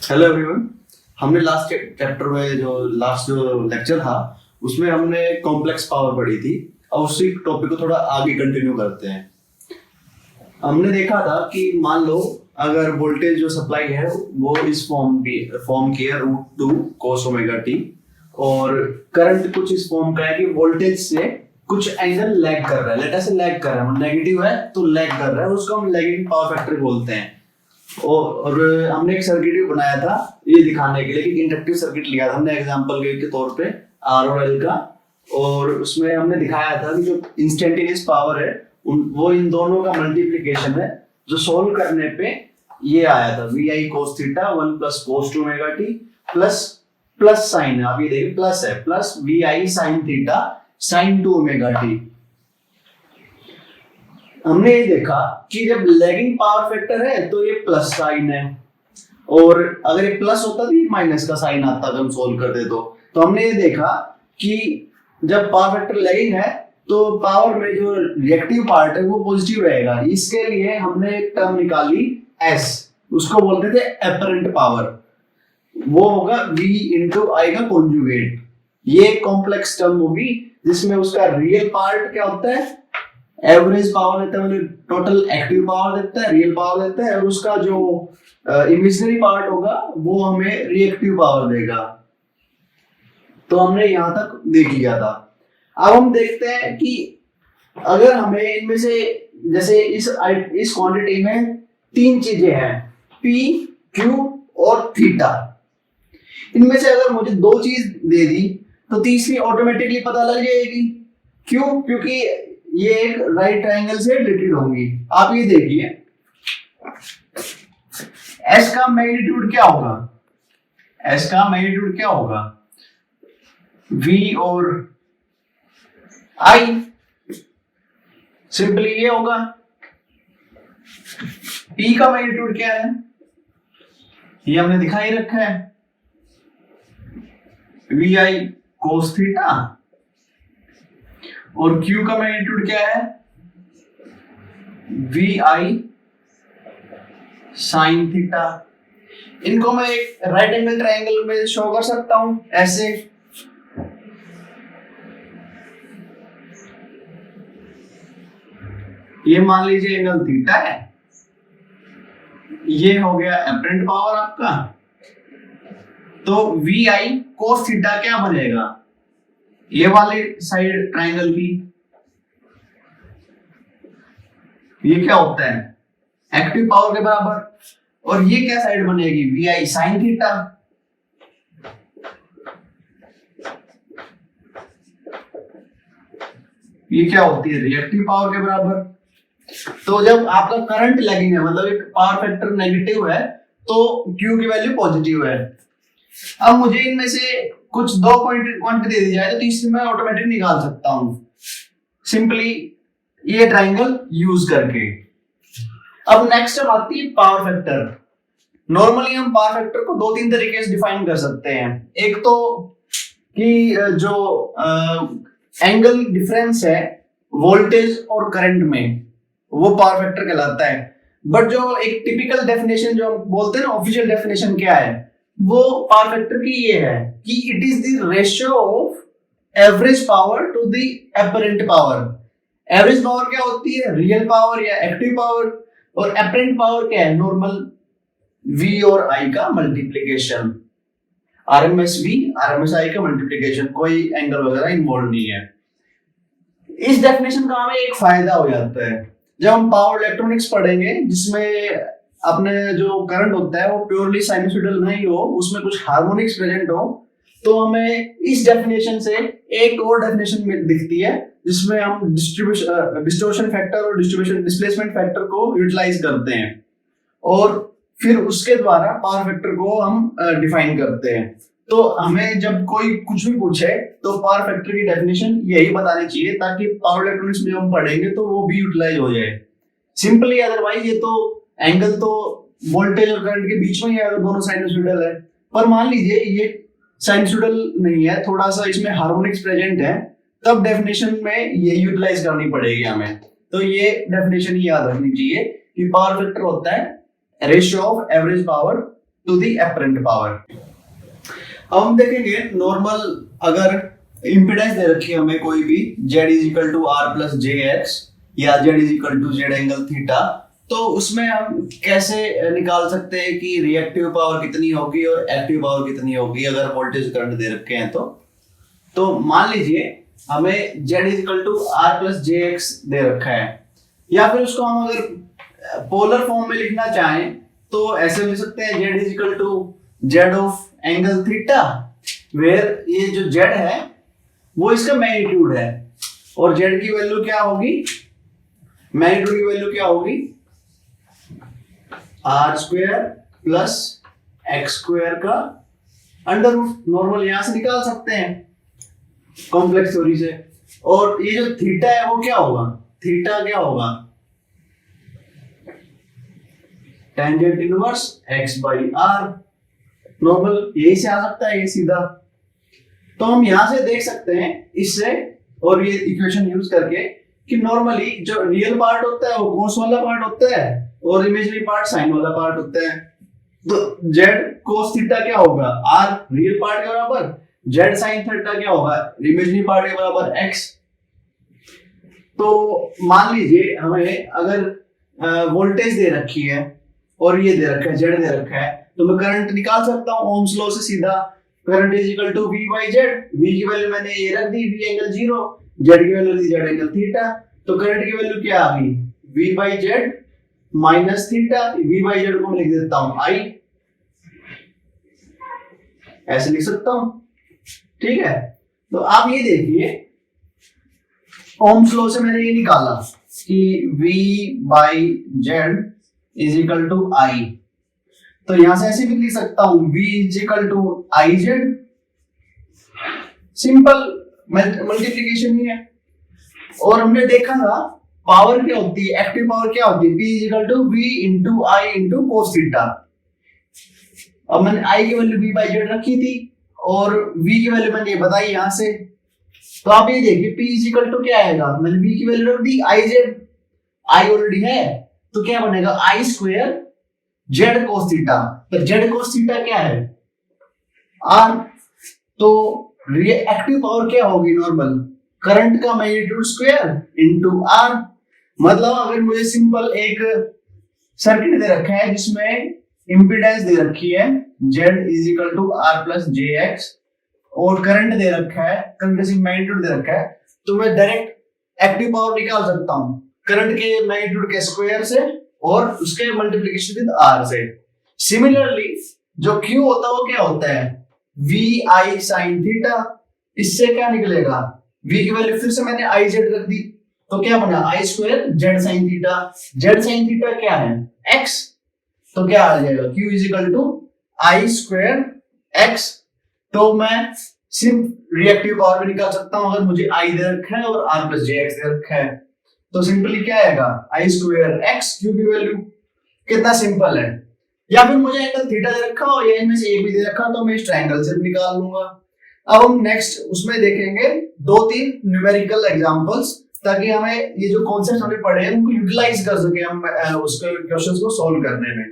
Hello everyone. हमने last chapter में जो लेक्चर था उसमें हमने कॉम्प्लेक्स पावर पढ़ी थी। और उसी टॉपिक को थोड़ा आगे कंटिन्यू करते हैं। हमने देखा था कि मान लो अगर वोल्टेज जो सप्लाई है वो इस फॉर्म की है √2 cos ओमेगा टी, और करंट कुछ इस फॉर्म का है कि वोल्टेज से कुछ एंगल लैग कर रहा है। लेट अस से लैग कर रहा है, नेगेटिव है तो लैग कर रहा है, उसको हम लैगिंग पावर फैक्टर बोलते हैं। और हमने एक सर्किट भी बनाया था ये दिखाने के लिए कि इंडक्टिव सर्किट लिया था हमने एग्जांपल के तौर पे आर और एल का। और उसमें हमने दिखाया था कि जो इंस्टेंटेनियस पावर है वो इन दोनों का मल्टीप्लिकेशन है, जो सोल्व करने पे ये आया था V I cos theta 1 + cos 2 omega T plus sine है, आप ये देखिए प्लस है, plus V I sine theta sine 2 omega T. हमने ये देखा कि जब लैगिंग पावर फैक्टर है तो ये प्लस साइन है, और अगर ये प्लस होता तो ये माइनस का साइन आता अगर हम सोल्व करते तो हमने ये देखा कि जब पावर फैक्टर लैगिंग है तो पावर में जो रिएक्टिव पार्ट है वो पॉजिटिव रहेगा। इसके लिए हमने एक टर्म निकाली एस, उसको बोलते थे एपरेंट पावर। वो होगा V × I का कॉन्जुगेट। ये कॉम्प्लेक्स टर्म होगी जिसमें उसका रियल पार्ट क्या होता है, एवरेज पावर देता है, मतलब टोटल एक्टिव पावर देता है, रियल पावर देता है, और उसका जो इमेजिनरी पार्ट होगा वो हमें रिएक्टिव पावर देगा। तो हमने यहां तक देख लिया था। अब हम देखते हैं कि अगर हमें इनमें से जैसे इस क्वांटिटी में तीन चीजें हैं P, Q और थीटा। इनमें से अगर मुझे दो चीज दे दी तो तीसरी ऑटोमेटिकली पता लग जाएगी। क्यों? क्योंकि ये एक राइट ट्रायंगल से रिलेटेड होंगी। आप ये देखिए S का मैग्नीट्यूड क्या होगा, S का मैग्नीट्यूड क्या होगा, V और I, सिंपली ये होगा। P का मैग्नीट्यूड क्या है, ये हमने दिखा ही रखा है, VI cos थीटा, और Q का मैग्नीट्यूड क्या है, VI sin थीटा। इनको मैं एक राइट एंगल ट्रायंगल में शो कर सकता हूं ऐसे। ये मान लीजिए एंगल थीटा है, ये हो गया एपरेंट पावर आपका। तो VI cos थीटा क्या बनेगा, ये वाले साइड ट्रायंगल की, ये क्या होता है एक्टिव पावर के बराबर, और ये क्या साइड बनेगी VI sin थीटा। ये क्या होती है रिएक्टिव पावर के बराबर। तो जब आपका करंट लैगिंग है, मतलब एक पावर फैक्टर नेगेटिव है, तो Q की वैल्यू पॉजिटिव है। अब मुझे इनमें से कुछ दो क्वांटिटी दे दी जाए तो तीसरी मैं ऑटोमेटिक निकाल सकता हूं सिंपली ये ट्रायंगल यूज करके। अब नेक्स्ट हम आती है पावर फैक्टर। नॉर्मली हम पावर फैक्टर को दो तीन तरीके से डिफाइन कर सकते हैं। एक तो कि जो एंगल डिफरेंस है वोल्टेज और करंट में, वो पावर फैक्टर कहलाता है। बट जो एक टिपिकल डेफिनेशन जो हम बोलते हैं ना, ऑफिशियल डेफिनेशन क्या है, वो पावर फैक्टर की ये है कि it is the ratio of average power to the apparent power. Average power क्या होती है, रियल पावर या एक्टिव पावर, और एपरेंट पावर क्या है, नॉर्मल V और I का multiplication, RMS V RMS I का मल्टीप्लिकेशन, कोई एंगल वगैरह इन्वॉल्व नहीं है। इस डेफिनेशन का हमें एक फायदा हो जाता है जब हम पावर इलेक्ट्रॉनिक्स पढ़ेंगे, जिसमें अपने जो करंट होता है वो प्योरली साइनसॉइडल नहीं हो, उसमें कुछ हार्मोनिक्स प्रेजेंट हो, तो हमें इस डेफिनेशन से एक और डेफिनेशन दिखती है जिसमें हम डिस्टॉर्शन फैक्टर और डिस्प्लेसमेंट फैक्टर को यूटिलाइज करते हैं, और फिर उसके द्वारा पावर फैक्टर को हम डिफाइन करते हैं। तो हमें जब कोई कुछ भी पूछे तो पावर फैक्टर की डेफिनेशन यही बतानी चाहिए, ताकि पावर इलेक्ट्रॉनिक्स में हम पढ़ेंगे तो वो भी यूटिलाइज हो जाए सिंपली। अदरवाइज ये तो एंगल तो वोल्टेज और करंट के बीच में ही है अगर दोनों साइनसॉइडल है, पर मान लीजिए ये साइनसॉइडल नहीं है, थोड़ा सा इसमें हार्मोनिक्स प्रेजेंट है, तब डेफिनेशन में ये यूटिलाइज करनी पड़ेगी हमें। तो ये डेफिनेशन ही याद रखनी चाहिए कि पावर फैक्टर होता है ratio of average power to the apparent power. अब हम देखेंगे नॉर्मल, अगर इम्पीडेंस दे रखी है हमें कोई भी z is equal to R plus J X या z is equal to Z angle theta, तो उसमें हम कैसे निकाल सकते हैं कि रिएक्टिव पावर कितनी होगी और एक्टिव पावर कितनी होगी अगर वोल्टेज करंट दे रखे हैं तो मान लीजिए हमें z is equal to R plus J X दे रखा है, या फिर उसको हम अगर पोलर फॉर्म में लिखना चाहें तो ऐसे लिख सकते हैं z is equal to Z of angle theta, where ये जो z है वो इसका मैग्नीट्यूड है और z की वैल्यू क्या होगी, मैग्नीट्यूड की वैल्यू क्या होगी R square plus X square का अंडर रूट। नॉर्मल यहां से निकाल सकते हैं कॉम्प्लेक्स थ्योरी से। और ये जो थीटा है वो क्या होगा, थीटा क्या होगा tangent inverse x by R. Normal यही से आ सकता है ये सीधा, तो हम यहां से देख सकते हैं इससे और ये इक्वेशन यूज करके कि नॉर्मली जो रियल पार्ट होता है वो कॉस वाला पार्ट होता है और इमेजिनरी पार्ट साइन वाला पार्ट होता है। तो z cos थीटा क्या होगा r रियल पार्ट के बराबर, z sin थीटा क्या होगा इमेजिनरी पार्ट के बराबर x। तो मान लीजिए हमें अगर वोल्टेज दे रखी है और ये दे रखा है z दे रखा है, तो मैं करंट निकाल सकता हूं ओम्स लॉ से सीधा। Current is equal to v by Z, v की वैल्यू मैंने ये रख दी v एंगल 0, z की वैल्यू दी z एंगल थीटा, तो करंट की वैल्यू क्या आ गई v by Z minus theta, v by Z को मैं लिख देता हूं i, ऐसे लिख सकता हूं, ठीक है। तो आप ये देखिए ओम्स लॉ से मैंने ये निकाला कि v by Z is equal to i, तो यहां से ऐसे भी लिख सकता हूं v is equal to I Z, simple multiplication ही है। और हमने देखा था पावर क्या होती है, एक्टिव पावर क्या होती है, P is equal to v into I into cos theta. अब मैंने I की वैल्यू v बाई जेड रखी थी और v की वैल्यू मैंने ये बताई यहां से, तो आप ये देखिए P इज इक्वल टू क्या आएगा, मैंने v की वैल्यू रख दी आई जेड, आई ऑलरेडी है तो क्या बनेगा आई स्क्वायर जेड कोस थीटा। तो जेड कोस थीटा क्या है आर, तो रिएक्टिव पावर क्या होगी नॉर्मल करंट का मैग्नीट्यूड स्क्वायर इनटू आर। मतलब अगर मुझे सिंपल एक सर्किट दे रखा है जिसमें इंपीडेंस दे रखी है z is equal to R plus J X और करंट दे रखा है, करंट का मैग्नीट्यूड दे रखा है, तो मैं डायरेक्ट एक्टिव पावर निकाल सकता हूं करंट के मैग्नीट्यूड के स्क्वायर से और उसके मल्टीप्लिकेशन विद आर से। सिमिलरली जो Q होता है वो क्या होता है v i sin थीटा, इससे क्या निकलेगा v की वैल्यू फिर से मैंने आई जेड रख दी तो क्या बना I square Z sine theta. Z sine theta क्या है x, तो क्या आ जाएगा Q is equal to I square x। तो मैं सिर्फ रिएक्टिव पावर भी निकाल सकता हूं अगर मुझे आई दे रखा है और r प्लस जे एक्स दे रखा है, तो सिंपली क्या आएगा आई स्क्वायर एक्स, Q की वैल्यू कितना सिंपल है। या फिर मुझे एंगल थीटा दे रखा हो या इनमें से एक भी दे रखा तो मैं इस ट्रायंगल से भी निकाल लूंगा। अब हम नेक्स्ट उसमें देखेंगे 2-3 न्यूमेरिकल एग्जांपल्स ताकि हमें ये जो कॉन्सेप्ट हमने पढ़े हैं उनको यूटिलाइज कर सके हम उसके क्वेश्चंस को सॉल्व करने में।